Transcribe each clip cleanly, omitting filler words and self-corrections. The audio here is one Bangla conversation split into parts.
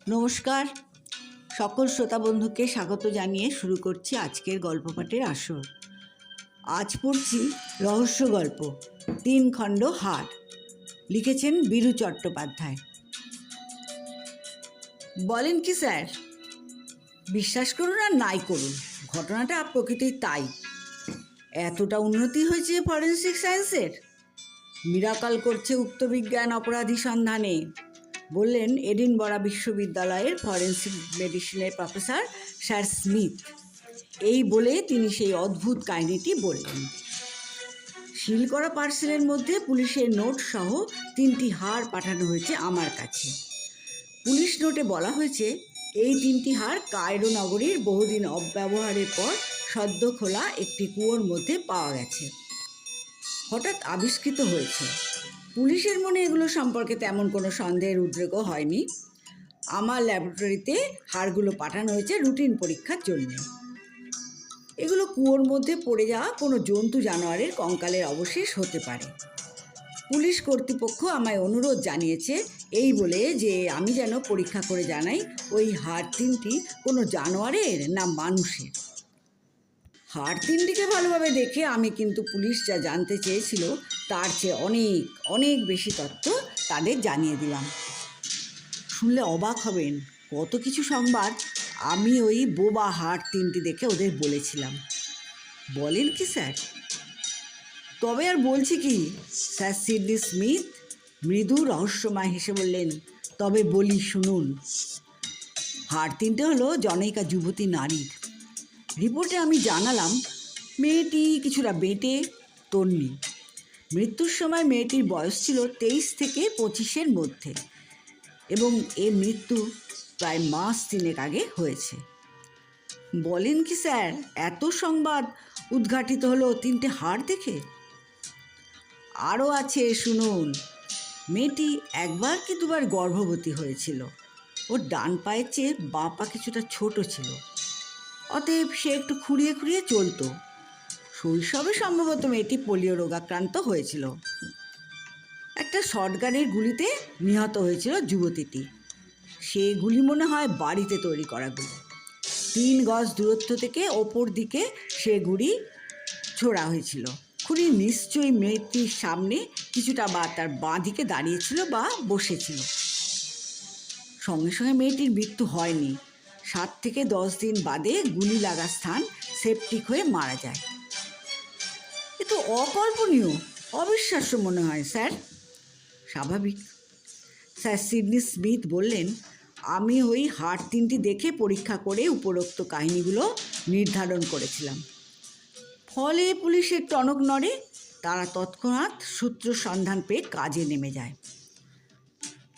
নমস্কার, সকল শ্রোতা বন্ধুকে স্বাগত জানিয়ে শুরু করছি আজকের গল্প পাঠের আসর। আজ পড়ছি রহস্য গল্প ৩ খণ্ড হার। লিখেছেন বীরু চট্টোপাধ্যায়। বলেন কি স্যার? বিশ্বাস করুন আর নাই করুন, ঘটনাটা প্রকৃতির তাই। এতটা উন্নতি হয়েছে ফরেন্সিক সায়েন্সের। মিরাকল করছে উক্ত বিজ্ঞান অপরাধী সন্ধানে, বললেন এডিনবরা বিশ্ববিদ্যালয়ের ফরেন্সিক মেডিসিনের প্রফেসর স্যার স্মিথ। এই বলে তিনি সেই অদ্ভুত কাহিনীটি বললেন। সিল করা পার্সেলের মধ্যে পুলিশের নোট সহ 3টি হার পাঠানো হয়েছে আমার কাছে। পুলিশ নোটে বলা হয়েছে এই 3টি হার কায়রো নগরীর বহুদিন অব্যবহারের পর সদ্য খোলা একটি কুয়োর মধ্যে পাওয়া গেছে, হঠাৎ আবিষ্কৃত হয়েছে। পুলিশের মনে এগুলো সম্পর্কে তেমন কোনো সন্দেহের উদ্রেকও হয়নি। আমার ল্যাবরেটরিতে হাড়গুলো পাঠানো হয়েছে রুটিন পরীক্ষার জন্য। এগুলো কুয়োর মধ্যে পড়ে যাওয়া কোনো জন্তু জানোয়ারের কঙ্কালের অবশেষ হতে পারে। পুলিশ কর্তৃপক্ষ আমায় অনুরোধ জানিয়েছে এই বলে যে আমি যেন পরীক্ষা করে জানাই ওই হাড় 3টি কোনো জানোয়ারের না মানুষের। হাড় 3টিকে ভালোভাবে দেখে আমি কিন্তু পুলিশ যা জানতে চেয়েছিল তার চেয়ে অনেক অনেক বেশি তথ্য তাদের জানিয়ে দিলাম। শুনলে অবাক হবেন, কত কিছু সংবাদ আমি ওই বোবা হাড় 3টি দেখে ওদের বলেছিলাম। বলেন কি স্যার? তবে আর বলছি কি, স্যার সিডনি স্মিথ মৃদু রহস্যময় হেসে বললেন। তবে বলি শুনুন। হাড় 3টে হলো জনৈকা যুবতী নারীর। রিপোর্টে আমি জানালাম মেয়েটি কিছুটা বেঁটে, তন্নি। মৃত্যুর সময় মেয়েটির বয়স ছিল 23 থেকে 25-এর মধ্যে এবং এ মৃত্যু প্রায় মাস 3 আগে হয়েছে। বলেন কি স্যার, এত সংবাদ উদ্ঘাটিত হলো 3টে হাড় দেখে? আরও আছে, শুনুন। মেয়েটি একবার কি দুবার গর্ভবতী হয়েছিল। ওর ডান পায়ের চেয়ে বাঁ পা কিছুটা ছোট ছিল, অতএব সে একটু খুঁড়িয়ে খুঁড়িয়ে চলতো। শৈশবে সম্ভবত মেয়েটি পোলিও রোগাক্রান্ত হয়েছিল। একটা শটগানের গুলিতে নিহত হয়েছিল যুবতীটি। সে গুলি মনে হয় বাড়িতে তৈরি করা গুলি। 3 গজ দূরত্ব থেকে ওপর দিকে সে গুলি ছোড়া হয়েছিল। খুনি নিশ্চয়ই মেয়েটির সামনে কিছুটা বা তার বাঁ দিকে দাঁড়িয়েছিল বা বসেছিল। সঙ্গে সঙ্গে মেয়েটির মৃত্যু হয়নি। 7 থেকে 10 দিন বাদে গুলি লাগা স্থান সেপটিক হয়ে মারা যায়। এ তো অকল্পনীয়, অবিশ্বাস্য মনে হয় স্যার। স্বাভাবিক। স্যার সিডনি স্মিথ বললেন, আমি ওই হাড় 3টি দেখে পরীক্ষা করে উপরোক্ত কাহিনীগুলো নির্ধারণ করেছিলাম। ফলে পুলিশের টনক নড়ে। তারা তৎক্ষণাৎ সূত্র সন্ধান পেয়ে কাজে নেমে যায়।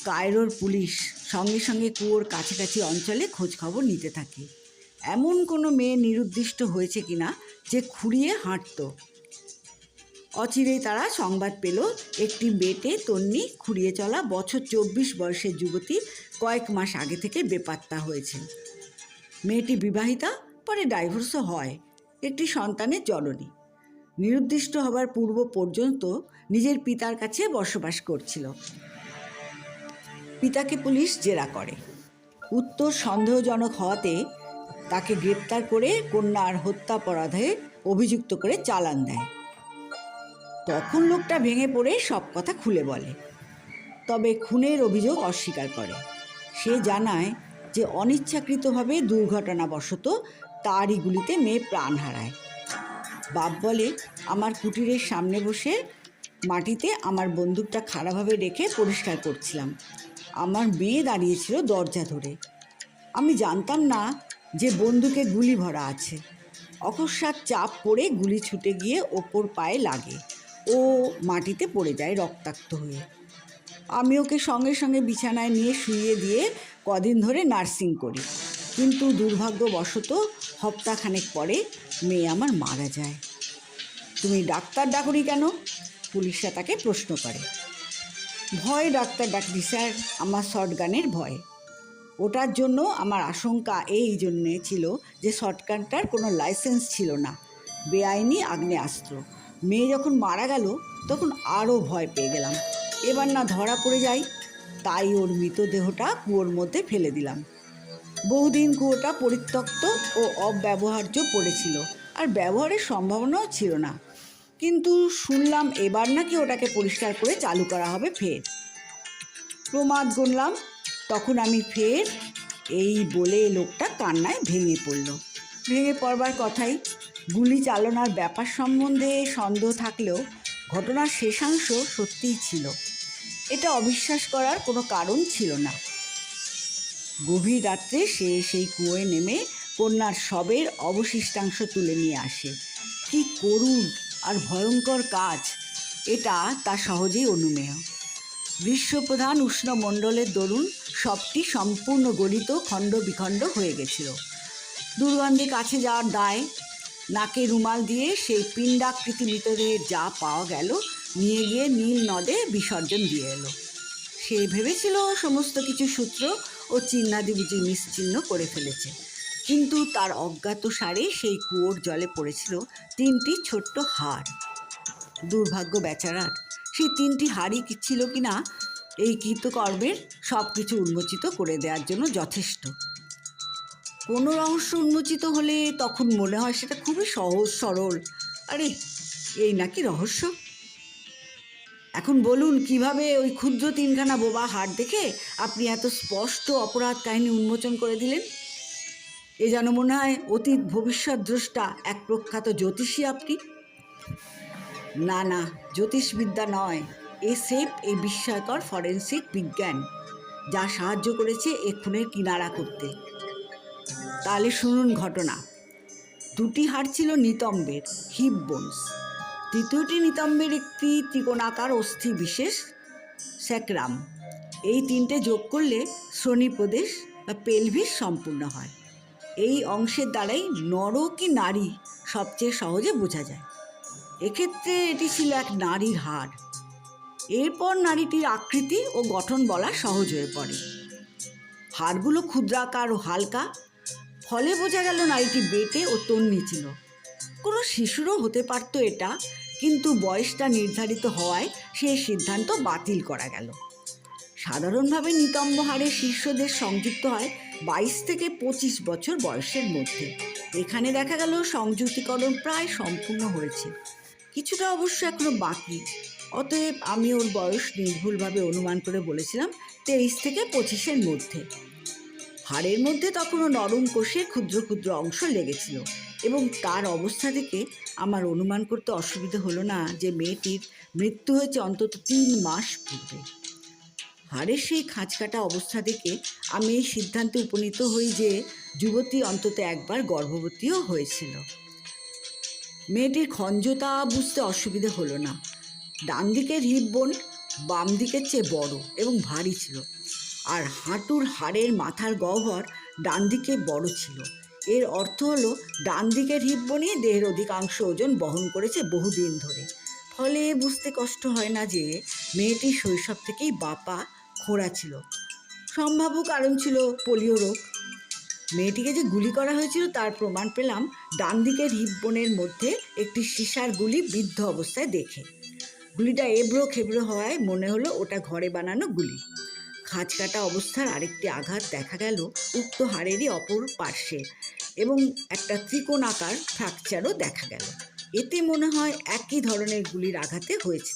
কায়রোর পুলিশ সঙ্গে সঙ্গে কুয়োর কাছাকাছি অঞ্চলে খোঁজখবর নিতে থাকে। এমন কোনো মেয়ে নিরুদ্দিষ্ট হয়েছে কিনা যে খুঁড়িয়ে হাঁটত। অচিরেই তারা সংবাদ পেল একটি বেটে তন্নি খুঁড়িয়ে চলা বছর 24 বয়সের যুবতী কয়েক মাস আগে থেকে বেপাত্তা হয়েছে। মেয়েটি বিবাহিতা, পরে ডাইভোর্সও হয়, একটি সন্তানের জননী। নিরুদ্দিষ্ট হবার পূর্ব পর্যন্ত নিজের পিতার কাছে বসবাস করছিল। পিতাকে পুলিশ জেরা করে। উত্তর সন্দেহজনক হওয়াতে তাকে গ্রেপ্তার করে কন্যার হত্যাপরাধে অভিযুক্ত করে চালান দেয়। তখন লোকটা ভেঙে পড়ে সব কথা খুলে বলে, তবে খুনের অভিযোগ অস্বীকার করে। সে জানায় যে অনিচ্ছাকৃতভাবে দুর্ঘটনাবশত তারই গুলিতে মেয়ে প্রাণ হারায়। বাপ বলে, আমার কুটিরের সামনে বসে মাটিতে আমার বন্দুকটা খাড়াভাবে রেখে পরিষ্কার করছিলাম। আমার মেয়ে দাঁড়িয়েছিল দরজা ধরে। আমি জানতাম না যে বন্দুকে গুলি ভরা আছে। অকস্মাৎ চাপ পড়ে গুলি ছুটে গিয়ে ওপর পায়ে লাগে। ও মাটিতে পড়ে যায় রক্তাক্ত হয়ে। আমি ওকে সঙ্গে সঙ্গে বিছানায় নিয়ে শুইয়ে দিয়ে কদিন ধরে নার্সিং করি, কিন্তু দুর্ভাগ্যবশত সপ্তাহখানেক পরে মেয়ে আমার মারা যায়। তুমি ডাক্তার ডাকুনি কেন? পুলিশরা তাকে প্রশ্ন করে। ভয় ডাক্তার ডাকলি স্যার, আমার শটগানের ভয়। ওটার জন্য আমার আশঙ্কা এই জন্যে ছিল যে শটগানটার কোনো লাইসেন্স ছিল না, বেআইনি আগ্নেয়াস্ত্র। মেয়ে যখন মারা গেল তখন আরও ভয় পেয়ে গেলাম, এবার না ধরা পড়ে যাই। তাই ওর মৃতদেহটা কুয়োর মধ্যে ফেলে দিলাম। বহুদিন কুয়োটা পরিত্যক্ত ও অব্যবহার্য পড়েছিল, আর ব্যবহারের সম্ভাবনাও ছিল না। কিন্তু শুনলাম এবার নাকি ওটাকে পরিষ্কার করে চালু করা হবে ফের। প্রমাদ গুনলাম, তখন আমি ফের এই বলে লোকটা কান্নায় ভেঙে পড়ল। ভেঙে পড়বার কথাই। গুলি চালনার ব্যাপার সম্বন্ধে সন্দেহ থাকলেও ঘটনার শেষাংশ সত্যিই ছিল, এটা অবিশ্বাস করার কোনো কারণ ছিল না। গভীর রাত্রে সে সেই কুয়োয় নেমে কন্যার শবের অবশিষ্টাংশ তুলে নিয়ে আসে। কি করুণ আর ভয়ঙ্কর কাজ, এটা তা সহজেই অনুমেয়। গ্রীষ্মপ্রধান উষ্ণমণ্ডলের দরুন শবটি সম্পূর্ণ গলিত খণ্ড বিখণ্ড হয়ে গেছিল। দুর্গন্ধে কাছে যাওয়ার দায় নাকে রুমাল দিয়ে সেই পিণ্ডাকৃতি মৃতদেহের যা পাওয়া গেল নিয়ে গিয়ে নীল নদে বিসর্জন দিয়ে এলো। সে ভেবেছিল সমস্ত কিছু সূত্র ও চিহ্নাদি বুঝি নিশ্চিহ্ন করে ফেলেছে, কিন্তু তার অজ্ঞাত সারে সেই কুয়োর জলে পড়েছিল 3টি ছোট্ট হাড়। দুর্ভাগ্য বেচারার, সেই 3টি হাড়ই ছিল কিনা এই কৃতকর্মের সব কিছু উন্মোচিত করে দেওয়ার জন্য যথেষ্ট। কোনো রহস্য উন্মোচিত হলে তখন মনে হয় সেটা খুবই সহজ সরল। আরে এই নাকি রহস্য? এখন বলুন, কিভাবে ওই ক্ষুদ্র 3খানা বোবা হাড় দেখে আপনি এত স্পষ্ট অপরাধ কাহিনী উন্মোচন করে দিলেন? এ যেন মনে হয় অতীত ভবিষ্যৎ দ্রষ্টা এক প্রখ্যাত জ্যোতিষী আপনি। না না, জ্যোতিষবিদ্যা নয়, এই বিস্ময়কর ফরেন্সিক বিজ্ঞান, যা সাহায্য করেছে এ খুনের কিনারা করতে। তাহলে শুনুন ঘটনা। 2টি হাড় ছিল নিতম্বের, হিপ বোনস। 3য়টি নিতম্বের একটি ত্রিকোণাকার অস্থি বিশেষ, স্যাক্রাম। এই 3টে যোগ করলে শ্রোণী প্রদেশ বা পেলভিস সম্পূর্ণ হয়। এই অংশের দ্বারাই নর কি নারী সবচেয়ে সহজে বোঝা যায়। এক্ষেত্রে এটি ছিল এক নারীর হাড়। এরপর নারীটির আকৃতি ও গঠন বলা সহজ হয়ে পড়ে। হাড়গুলো ক্ষুদ্রাকার ও হালকা, ফলে বোঝা গেল নারীটি বেঁটে ও তন্নি ছিল। কোনো শিশুরও হতে পারত এটা, কিন্তু বয়সটা নির্ধারিত হওয়ায় সেই সিদ্ধান্ত বাতিল করা গেল। সাধারণভাবে নিতম্ব হাড়ের শীর্ষদেশ সংযুক্ত হয় 22 থেকে 25 বছর বয়সের মধ্যে। এখানে দেখা গেল সংযুক্তিকরণ প্রায় সম্পূর্ণ হয়েছে, কিছুটা অবশ্য এখনো বাকি। অতএব আমি ওর বয়স নির্ভুলভাবে অনুমান করে বলেছিলাম 23 থেকে 25-এর মধ্যে। হাড়ের মধ্যে তখনও নরম কোষের ক্ষুদ্র ক্ষুদ্র অংশ লেগেছিল, এবং তার অবস্থা থেকে আমার অনুমান করতে অসুবিধে হলো না যে মেয়েটির মৃত্যু হয়েছে অন্তত 3 মাস পূর্বে। হাড়ের সেই খাঁচকাটা অবস্থা দেখে আমি এই সিদ্ধান্তে উপনীত হই যে যুবতী অন্তত একবার গর্ভবতীও হয়েছিল। মেয়েটির খঞ্জতা বুঝতে অসুবিধে হলো না। ডান দিকের হিপ বোন বাম দিকের চেয়ে বড় এবং ভারী ছিল, আর হাঁটুর হাড়ের মাথার গহ্বর ডান দিকে বড় ছিল। এর অর্থ হলো ডান দিকের হিপ বোনই দেহের অধিকাংশ ওজন বহন করেছে বহুদিন ধরে। ফলে বুঝতে কষ্ট হয় না যে মেয়েটির শৈশব থেকেই বাপা খোঁড়া ছিল। সম্ভাব্য কারণ ছিল পোলিও রোগ। মেয়েটিকে যে গুলি করা হয়েছিল তার প্রমাণ পেলাম ডান দিকের হিপ বোনের মধ্যে একটি সীসার গুলি বিদ্ধ অবস্থায় দেখে। গুলিটা এবড়ো খেবড়ো হওয়ায় মনে হলো ওটা ঘরে বানানো গুলি। খাঁচকাটা অবস্থার আরেকটি আঘাত দেখা গেল উক্ত হাড়েরই অপর পার্শ্বে, এবং একটা ত্রিকোণাকার ফ্র্যাকচারও দেখা গেল। এতে মনে হয় একই ধরনের গুলির আঘাতে হয়েছে।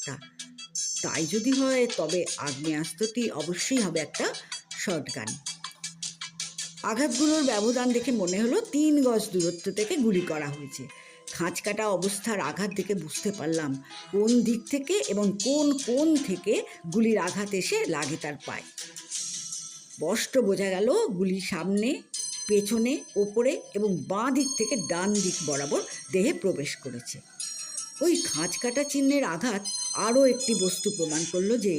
তাই যদি হয় তবে আগ্নেয়াস্ত্রটি অবশ্যই হবে একটা শটগান। আঘাতগুলোর ব্যবধান দেখে মনে হলো 3 গজ দূরত্ব থেকে গুলি করা হয়েছে। খাঁচকাটা অবস্থার আঘাত দেখে বুঝতে পারলাম কোন দিক থেকে এবং কোন কোণ থেকে গুলির আঘাত এসে লাগে তার পায়ে। স্পষ্ট বোঝা গেল গুলি সামনে, পেছনে, ওপরে এবং বাঁ দিক থেকে ডান দিক বরাবর দেহে প্রবেশ করেছে। ওই খাঁচকাটা চিহ্নের আঘাত আরও একটি বস্তু প্রমাণ করলো যে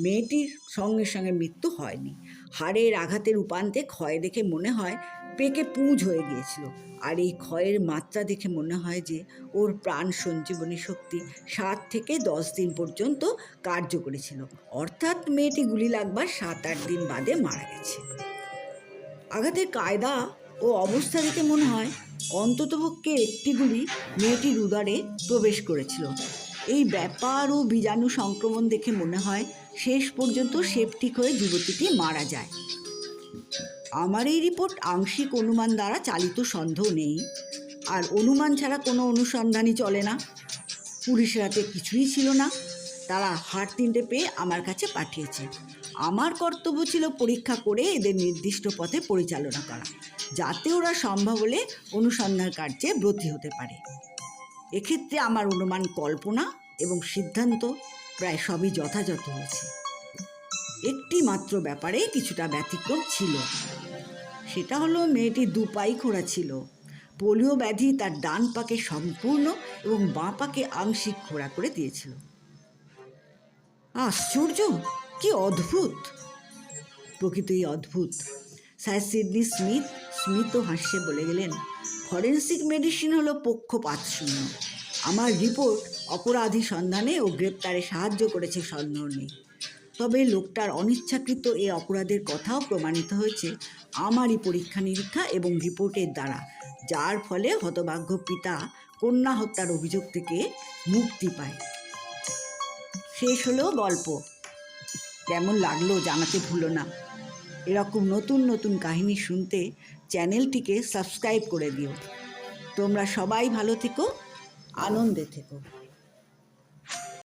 মেয়েটির সঙ্গে সঙ্গে মৃত্যু হয়নি। হাড়ের আঘাতের উপান্তে ক্ষয় দেখে মনে হয় পেকে পুঁজ হয়ে গিয়েছিল, আর এই ক্ষয়ের মাত্রা দেখে মনে হয় যে ওর প্রাণ সঞ্জীবনী শক্তি 7 থেকে 10 দিন পর্যন্ত কার্য করেছিল, অর্থাৎ মেয়েটি গুলি লাগবার 7-8 দিন বাদে মারা গেছে। আঘাতের কায়দা ও অবস্থা দেখে মনে হয় অন্ততপক্ষে একটি গুলি মেয়েটির উদরে প্রবেশ করেছিল। এই ব্যাপার ও বীজাণু সংক্রমণ দেখে মনে হয় শেষ পর্যন্ত সেপটিক হয়ে যুবতীটি মারা যায়। আমার এই রিপোর্ট আংশিক অনুমান দ্বারা চালিত, সন্দেহ নেই। আর অনুমান ছাড়া কোনো অনুসন্ধানই চলে না। পুলিশের হাতে কিছুই ছিল না। তারা হাড় 3টে পেয়ে আমার কাছে পাঠিয়েছে। আমার কর্তব্য ছিল পরীক্ষা করে এদের নির্দিষ্ট পথে পরিচালনা করা, যাতে ওরা সম্ভব হলে অনুসন্ধান কার্যে ব্রতী হতে পারে। এক্ষেত্রে আমার অনুমান, কল্পনা এবং সিদ্ধান্ত প্রায় সবই যথাযথ হয়েছে। একটি মাত্র ব্যাপারে কিছুটা ব্যতিক্রম ছিল। সেটা হলো মেয়েটি 2 পাই খোঁড়া ছিল। পোলিও ব্যাধি তার ডান পাকে সম্পূর্ণ এবং বাঁ পাকে আংশিক খোঁড়া করে দিয়েছিল। আশ্চর্য, কি অদ্ভুত! প্রকৃতই অদ্ভুত। স্যার সিডনি স্মিথও হাসে বলে গেলেন, ফরেন্সিক মেডিসিন হলো পক্ষপাতশূন্য। আমার রিপোর্ট অপরাধী সন্ধানে ও গ্রেপ্তারে সাহায্য করেছে, সন্দেহ নেই। তবে লোকটার অনিচ্ছাকৃত এই অপরাধের কথাও প্রমাণিত হয়েছে আমারই পরীক্ষা নিরীক্ষা এবং রিপোর্টের দ্বারা, যার ফলে হতভাগ্য পিতা কন্যা হত্যার অভিযোগ থেকে মুক্তি পায়। শেষ হলো গল্প। কেমন লাগলো জানাতে ভুলো না। এরকম নতুন নতুন কাহিনী শুনতে চ্যানেলটিকে সাবস্ক্রাইব করে দিও। তোমরা সবাই ভালো থেকো, আনন্দে থেকো।